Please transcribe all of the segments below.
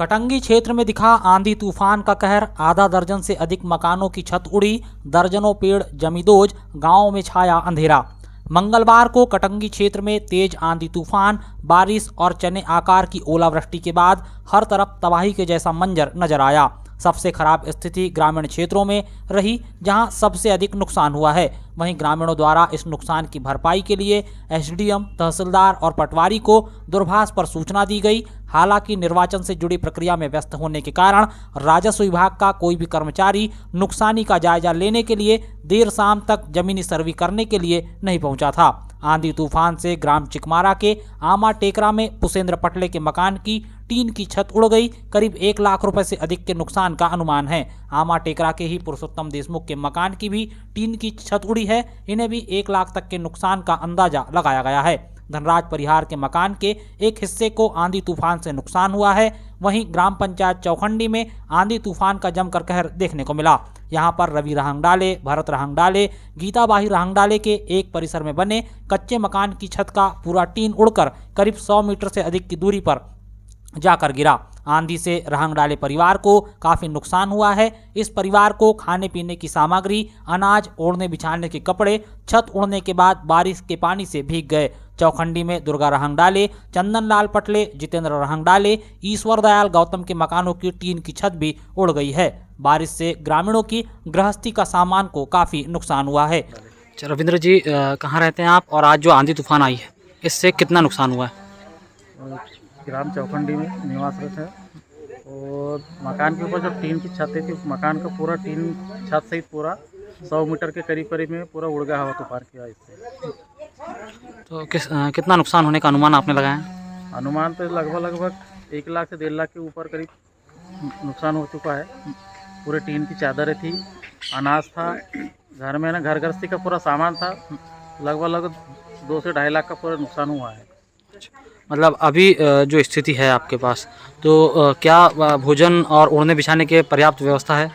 कटंगी क्षेत्र में दिखा आंधी तूफान का कहर। आधा दर्जन से अधिक मकानों की छत उड़ी, दर्जनों पेड़ जमींदोज, गांवों में छाया अंधेरा। मंगलवार को कटंगी क्षेत्र में तेज आंधी तूफान, बारिश और चने आकार की ओलावृष्टि के बाद हर तरफ तबाही के जैसा मंजर नजर आया। सबसे खराब स्थिति ग्रामीण क्षेत्रों में रही, जहां सबसे अधिक नुकसान हुआ है। वहीं ग्रामीणों द्वारा इस नुकसान की भरपाई के लिए एसडीएम, तहसीलदार और पटवारी को दूरभाष पर सूचना दी गई। हालांकि निर्वाचन से जुड़ी प्रक्रिया में व्यस्त होने के कारण राजस्व विभाग का कोई भी कर्मचारी नुकसानी का जायजा लेने के लिए देर शाम तक जमीनी सर्वे करने के लिए नहीं पहुंचा था। आंधी तूफान से ग्राम चिकमारा के आमा टेकरा में पुष्पेंद्र पटले के मकान की टीन की छत उड़ गई। करीब 1 लाख रुपए से अधिक के नुकसान का अनुमान है। आमा टेकरा के ही पुरुषोत्तम देशमुख के मकान की भी टीन की छत उड़ी है। इन्हें भी 1 लाख तक के नुकसान का अंदाजा लगाया गया है। धनराज परिहार के मकान के एक हिस्से को आंधी तूफान से नुकसान हुआ है। वहीं ग्राम पंचायत चौखंडी में आंधी तूफान का जमकर कहर देखने को मिला। यहां पर रवि रहंगडाले, भरत रहंगडाले, गीताबाई रहंगडाले के एक परिसर में बने कच्चे मकान की छत का पूरा टीन उड़कर करीब 100 मीटर से अधिक की दूरी पर जाकर गिरा। आंधी से रहंगडाले परिवार को काफ़ी नुकसान हुआ है। इस परिवार को खाने पीने की सामग्री, अनाज, ओढ़ने बिछाने के कपड़े छत उड़ने के बाद बारिश के पानी से भीग गए। चौखंडी में दुर्गा रहंगडाले, चंदनलाल पटले, जितेंद्र रहंगडाले, ईश्वर दयाल गौतम के मकानों की टीन की छत भी उड़ गई है। बारिश से ग्रामीणों की गृहस्थी का सामान को काफ़ी नुकसान हुआ है। रविंद्र जी, कहाँ रहते हैं आप और आज जो आंधी तूफान आई है इससे कितना नुकसान हुआ है? ग्राम चौखंडी में निवासरत है और मकान के ऊपर जो टीन की छत थी, मकान का पूरा टीन छत सहित पूरा 100 मीटर के करीब में पूरा उड़ गया हवा तूफान की वजह से। तो कितना नुकसान होने का अनुमान आपने लगाया है? अनुमान तो लगभग 1 लाख से 1.5 लाख के ऊपर करीब नुकसान हो चुका है। पूरे टीन की चादरें थी, अनाज था, घर में घर गृहस्थी का पूरा सामान था। लगभग 2 से 2.5 लाख का पूरा नुकसान हुआ है। मतलब अभी जो स्थिति है आपके पास, तो क्या भोजन और ओढ़ने बिछाने के पर्याप्त व्यवस्था है?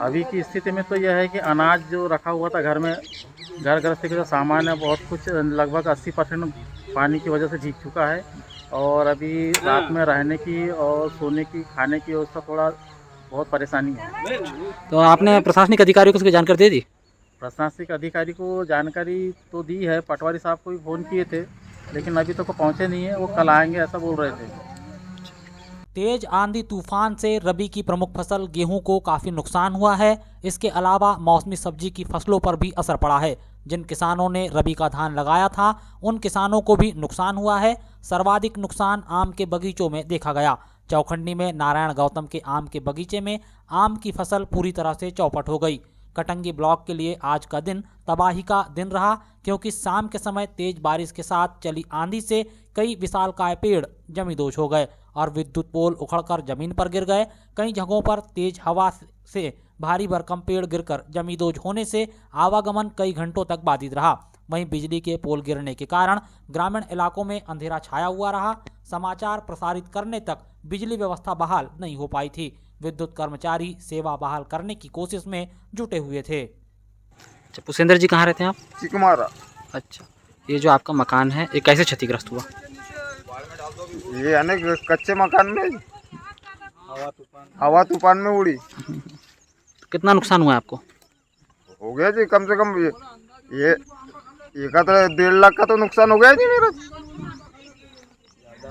अभी की स्थिति में तो यह है कि अनाज जो रखा हुआ था घर में, घर गृहस्थी का जो सामान है, बहुत कुछ लगभग 80% पानी की वजह से भीग चुका है। और अभी रात में रहने की और सोने की, खाने की व्यवस्था थोड़ा बहुत परेशानी है। तो आपने प्रशासनिक अधिकारियों को इसकी जानकारी दे दी? प्रशासनिक अधिकारी को जानकारी तो दी है, पटवारी साहब को भी फ़ोन किए थे, लेकिन अभी तक वो पहुँचे नहीं है। वो कल आएंगे ऐसा बोल रहे थे। तेज आंधी तूफान से रबी की प्रमुख फसल गेहूं को काफ़ी नुकसान हुआ है। इसके अलावा मौसमी सब्जी की फसलों पर भी असर पड़ा है। जिन किसानों ने रबी का धान लगाया था उन किसानों को भी नुकसान हुआ है। सर्वाधिक नुकसान आम के बगीचों में देखा गया। चौखंडी में नारायण गौतम के आम के बगीचे में आम की फसल पूरी तरह से चौपट हो गई। कटंगी ब्लॉक के लिए आज का दिन तबाही का दिन रहा, क्योंकि शाम के समय तेज बारिश के साथ चली आंधी से कई विशालकाय पेड़ जमींदोज हो गए और विद्युत पोल उखड़कर जमीन पर गिर गए। कई जगहों पर तेज हवा से भारी भरकम पेड़ गिरकर जमींदोज होने से आवागमन कई घंटों तक बाधित रहा। वहीं बिजली के पोल गिरने के कारण ग्रामीण इलाकों में अंधेरा छाया हुआ रहा। समाचार प्रसारित करने तक बिजली व्यवस्था बहाल नहीं हो पाई थी। विद्युत कर्मचारी सेवा बहाल करने की कोशिश में जुटे हुए थे। अच्छा, पुष्पेंद्र जी कहाँ रहते हैं आप? चिकमारा। अच्छा, ये जो आपका मकान है ये कैसे क्षतिग्रस्त हुआ? ये अनेक कच्चे मकान में हवा तूफान में उड़ी। तो कितना नुकसान हुआ है आपको? हो गया जी, कम से कम ये का तो 1.5 लाख का तो नुकसान हो गया जी मेरा।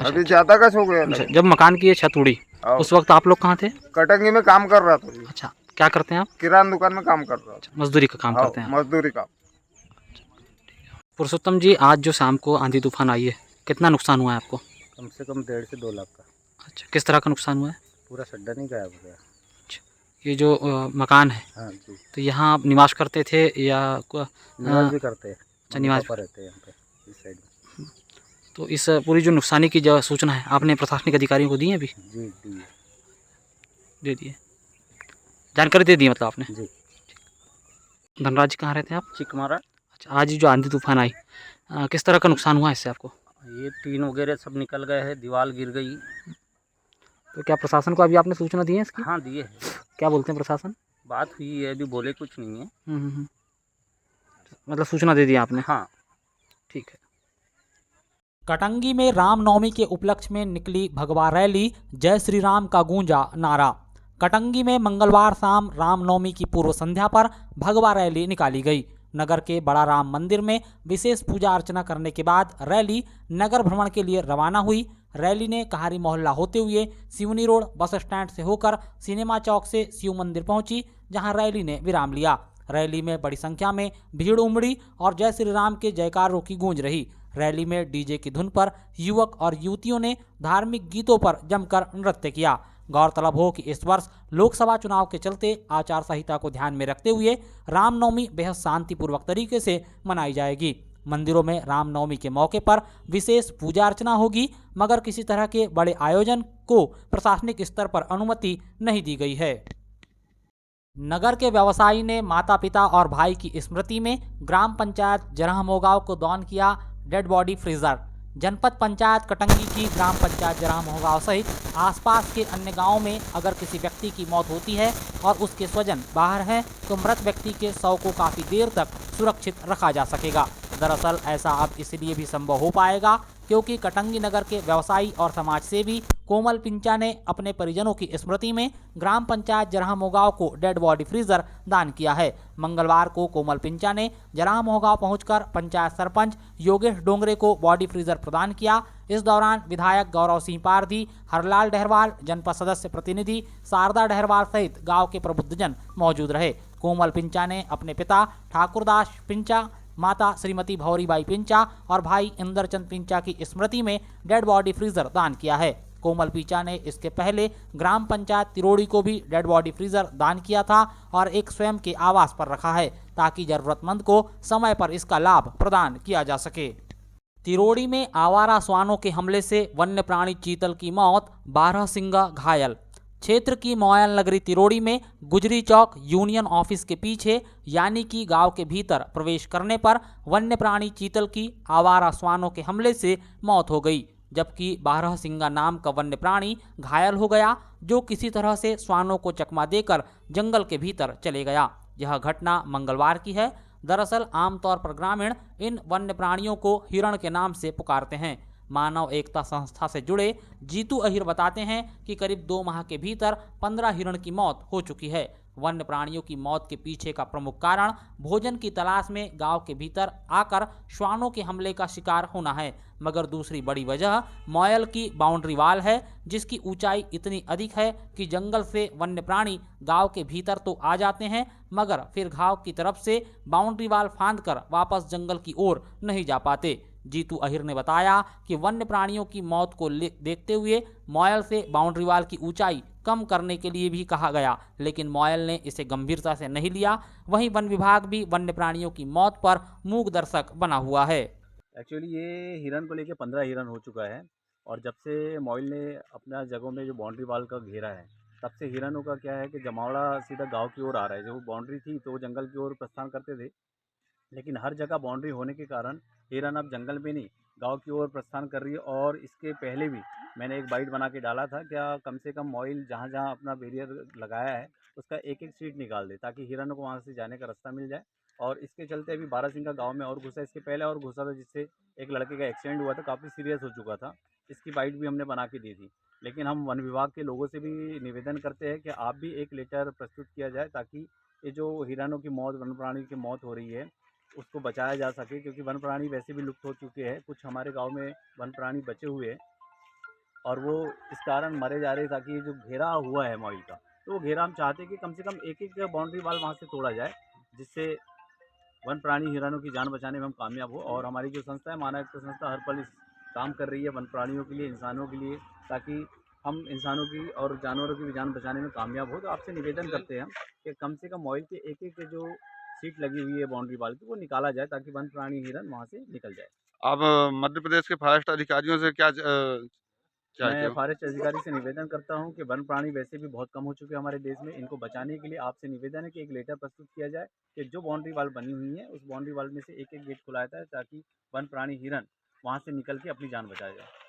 अभी ज्यादा का हो गया। अच्छा, जब मकान की ये छत उड़ी उस वक्त आप लोग कहाँ थे? कटंगी में काम कर रहा था जी। अच्छा, क्या करते हैं आप? किराना दुकान में काम कर रहा था। मजदूरी का काम करते हैं आप? मजदूरी काम। पुरुषोत्तम जी, आज जो शाम को आंधी तूफान आई है कितना नुकसान हुआ है आपको? कम से कम 1.5 से 2 लाख का। अच्छा, किस तरह का नुकसान हुआ है? पूरा सड्डा नहीं गायब हो गया। अच्छा, ये जो मकान है, हाँ जी, तो यहाँ आप निवास करते थे या निवास भी करते हैं। अच्छा, निवास पापा रहते हैं यहाँ पे इस साइड में। तो इस पूरी जो नुकसानी की जो सूचना है आपने प्रशासनिक अधिकारियों को दी है? अभी जी दी है। दे दिए, जानकारी दे दी मतलब आपने? जी। धनराज जी कहाँ रहते हैं आप? चिकमारा। अच्छा, आज ये जो आंधी तूफान आई किस तरह का नुकसान हुआ है इससे आपको? ये टीन वगैरह सब निकल गए हैं, दीवार गिर गई। तो क्या प्रशासन को अभी आपने सूचना दी है इसकी? हाँ दिए है। क्या बोलते हैं प्रशासन? बात हुई है, अभी बोले कुछ नहीं है। मतलब सूचना दे दी आपने? हाँ। ठीक है। कटंगी में रामनवमी के उपलक्ष्य में निकली भगवा रैली, जय श्री राम का गूंजा नारा। कटंगी में मंगलवार शाम रामनवमी की पूर्व संध्या पर भगवा रैली निकाली गई। नगर के बड़ा राम मंदिर में विशेष पूजा अर्चना करने के बाद रैली नगर भ्रमण के लिए रवाना हुई। रैली ने कहारी मोहल्ला होते हुए सिवनी रोड बस स्टैंड से होकर सिनेमा चौक से शिव मंदिर पहुंची, जहां रैली ने विराम लिया। रैली में बड़ी संख्या में भीड़ उमड़ी और जय श्री राम के जयकारों की गूंज रही। रैली में डीजे की धुन पर युवक और युवतियों ने धार्मिक गीतों पर जमकर नृत्य किया। गौरतलब हो कि इस वर्ष लोकसभा चुनाव के चलते आचार संहिता को ध्यान में रखते हुए रामनवमी बेहद शांतिपूर्वक तरीके से मनाई जाएगी। मंदिरों में रामनवमी के मौके पर विशेष पूजा अर्चना होगी, मगर किसी तरह के बड़े आयोजन को प्रशासनिक स्तर पर अनुमति नहीं दी गई है। नगर के व्यवसायी ने माता पिता और भाई की स्मृति में ग्राम पंचायत जरह मोगांव को दान किया डेड बॉडी फ्रीजर। जनपद पंचायत कटंगी की ग्राम पंचायत जरह मोगांव सहित आसपास के अन्य गांवों में अगर किसी व्यक्ति की मौत होती है और उसके स्वजन बाहर हैं, तो मृत व्यक्ति के शव को काफ़ी देर तक सुरक्षित रखा जा सकेगा। दरअसल ऐसा अब इसलिए भी संभव हो पाएगा क्योंकि कटंगी नगर के व्यवसायी और समाज सेवी कोमल पिंचा ने अपने परिजनों की स्मृति में ग्राम पंचायत जरह मोगांव को डेड बॉडी फ्रीजर दान किया है। मंगलवार को कोमल पिंचा ने जरह मोगांव पहुंचकर पंचायत सरपंच योगेश डोंगरे को बॉडी फ्रीजर प्रदान किया। इस दौरान विधायक गौरव सिंह पारधी, हरलाल डहरवाल, जनपद सदस्य प्रतिनिधि शारदा डहरवाल सहित गाँव के प्रबुद्धजन मौजूद रहे। कोमल पिंचा ने अपने पिता ठाकुरदास पिंचा, माता श्रीमती भौरीबाई पिंचा और भाई इंदरचंद पिंचा की स्मृति में डेड बॉडी फ्रीजर दान किया है। कोमल पिंचा ने इसके पहले ग्राम पंचायत तिरोड़ी को भी डेड बॉडी फ्रीजर दान किया था और एक स्वयं के आवास पर रखा है ताकि जरूरतमंद को समय पर इसका लाभ प्रदान किया जा सके। तिरोड़ी में आवारा श्वानों के हमले से वन्य प्राणी चीतल की मौत, 12 सिंगा घायल। क्षेत्र की मोयल नगरी तिरोड़ी में गुजरी चौक यूनियन ऑफिस के पीछे यानी कि गांव के भीतर प्रवेश करने पर वन्य प्राणी चीतल की आवारा श्वानों के हमले से मौत हो गई, जबकि 12 सिंगा नाम का वन्य प्राणी घायल हो गया, जो किसी तरह से श्वानों को चकमा देकर जंगल के भीतर चले गया। यह घटना मंगलवार की है। दरअसल आमतौर पर ग्रामीण इन वन्य प्राणियों को हिरण के नाम से पुकारते हैं। मानव एकता संस्था से जुड़े जीतू अहिर बताते हैं कि करीब 2 माह के भीतर 15 हिरण की मौत हो चुकी है। वन्य प्राणियों की मौत के पीछे का प्रमुख कारण भोजन की तलाश में गांव के भीतर आकर श्वानों के हमले का शिकार होना है, मगर दूसरी बड़ी वजह मोयल की बाउंड्री वाल है, जिसकी ऊंचाई इतनी अधिक है कि जंगल से वन्य प्राणी गांव के भीतर तो आ जाते हैं, मगर फिर गांव की तरफ से बाउंड्री वाल फांदकर वापस जंगल की ओर नहीं जा पाते। जीतू अहिर ने बताया कि वन्य प्राणियों की मौत को देखते हुए मोयल से बाउंड्री वाल की ऊंचाई कम करने के लिए भी कहा गया, लेकिन मोयल ने इसे गंभीरता से नहीं लिया। वहीं वन विभाग भी वन्य प्राणियों की मौत पर मूक दर्शक बना हुआ है। एक्चुअली ये हिरन को लेके 15 हिरन हो चुका है और जब से मोइल ने अपना जगहों में जो बाउंड्री वाल का घेरा है, तब से हिरनों का क्या है कि जमावड़ा सीधा गांव की ओर आ रहा है। जो बाउंड्री थी तो वो जंगल की ओर प्रस्थान करते थे, लेकिन हर जगह बाउंड्री होने के कारण हिरन अब जंगल में नहीं गांव की ओर प्रस्थान कर रही है। और इसके पहले भी मैंने एक बाइट बना के डाला था, क्या कम से कम मोइल जहाँ जहाँ अपना बैरियर लगाया है उसका एक एक सीट निकाल दे ताकि हिरनों को वहाँ से जाने का रास्ता मिल जाए। और इसके चलते अभी 12 सिंह का गाँव में और घुसा, इसके पहले और घुसा था जिससे एक लड़के का एक्सीडेंट हुआ था, काफ़ी सीरियस हो चुका था। इसकी बाइट भी हमने बना के दी थी, लेकिन हम वन विभाग के लोगों से भी निवेदन करते हैं कि आप भी एक लेटर प्रस्तुत किया जाए ताकि ये जो हिरनों की मौत, वन्य प्राणी की मौत हो रही है, उसको बचाया जा सके, क्योंकि वन प्राणी वैसे भी लुप्त हो चुके हैं। कुछ हमारे गांव में वन प्राणी बचे हुए हैं और वो इस कारण मरे जा रहे हैं। ताकि ये जो घेरा हुआ है मोइल का, तो वो घेरा हम चाहते हैं कि कम से कम एक एक बाउंड्री वाल वहाँ से तोड़ा जाए, जिससे वन प्राणी हिरणों की जान बचाने में हम कामयाब हो। और हमारी जो संस्था है मानव एकता संस्था हर पल इस काम कर रही है वन प्राणियों के लिए, इंसानों के लिए, ताकि हम इंसानों की और जानवरों की भी जान बचाने में कामयाब हो। तो आपसे निवेदन करते हैं हम कि कम से कम मोइल के एक एक जो सीट लगी हुई है बाउंड्री वाल की, वो निकाला जाए ताकि वन प्राणी हिरन वहाँ से निकल जाए। अब मध्य प्रदेश के फॉरेस्ट अधिकारियों से क्या चाहते मैं हो? फॉरेस्ट अधिकारी से निवेदन करता हूं कि वन प्राणी वैसे भी बहुत कम हो चुके हैं हमारे देश में। इनको बचाने के लिए आपसे निवेदन है कि एक लेटर प्रस्तुत किया जाए कि जो बाउंड्री वाल बनी हुई है उस बाउंड्री वाल में से एक एक गेट खुलाया जाए ताकि वन प्राणी हिरन वहां से निकल के अपनी जान बचा जाए।